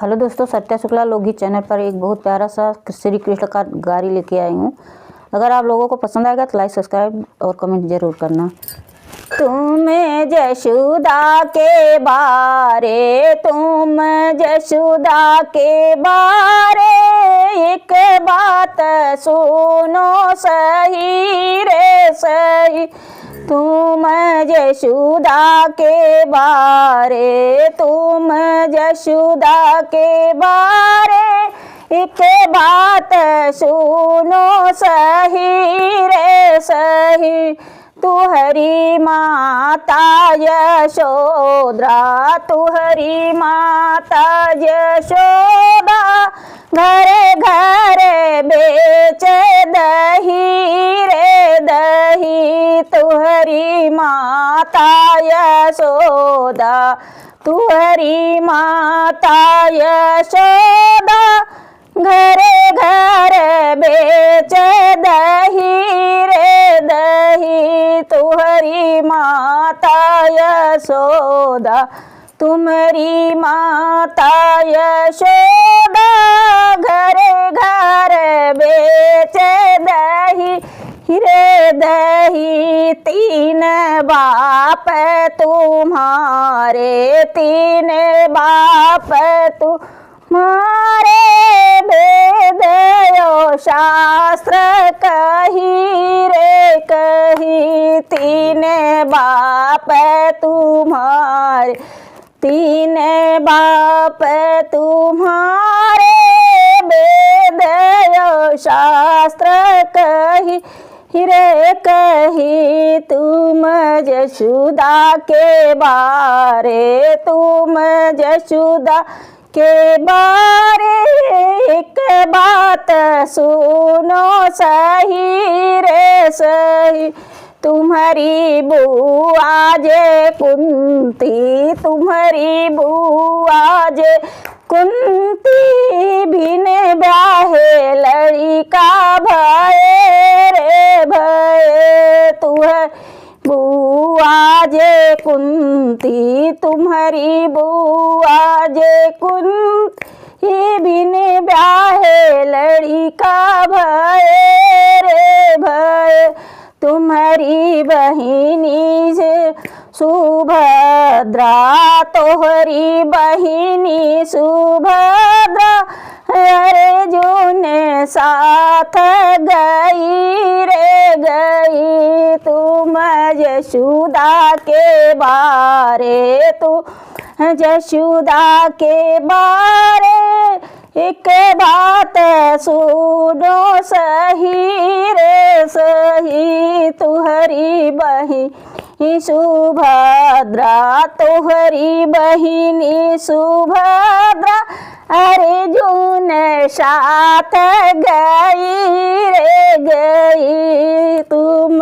Hello दोस्तों, सत्या शुक्ला लोकगीत channel पर एक बहुत प्यारा सा श्री कृष्ण का गारी लेके आई हूँ। अगर आप लोगों को पसंद आएगा तो लाइक, सब्सक्राइब और कमेंट जरूर करना। तुम जशोदा के बारे, तुम जशोदा के बारे, एक बात सुनो सही रे सही। तुम जशोदा के बारे, तुम जशोदा के बारे, एक बात सुनो सही रे सही। तुहरी माता यशोदा, तुहरी माता यशोदा, घरे घरे बेचे दही रे दही। तुहरी माता यशोदा, तुहरी माता यशोदा, घरे घरे बेचे दही रे दही। तुहरी माता यशोदा, तुम्हारी माता यशोदा, घरे घरे बेचे दही रे दही। तीन बाप तुम्हारे, तीन बाप तुम्हारे, वेद यो शास्त्र कही रे कही। तीन बाप तुम्हारे, तीन बाप तुम्हारे, वेद यो शास्त्र कही रे कही। तुम जशोदा के बारे, तुम जशोदा के बारे, एक बात सुनो सही रे सही। तुम्हारी बुआ जे कुंती, तुम्हारी बुआ जे कुंती, बिन ब्याहे लड़का भय रे भय। तुह बुआ जे कुंती, तुम्हारी बुआ जे कुंती, बिन ब्याहे लड़का भय रे भय। तुम्हारी बहिनी से सुभद्रा, तोहरी बहिनी सुभद्रा, अर्जुन साथ गई रे गई। तुम जशोदा के बारे, तू जशोदा के बारे, एक बात सुनो सही रे सही। तुहरी बहिनी सुभद्रा, तुहरी बहिनी सुभद्रा, अर्जुन साथ गई रे गई। तुम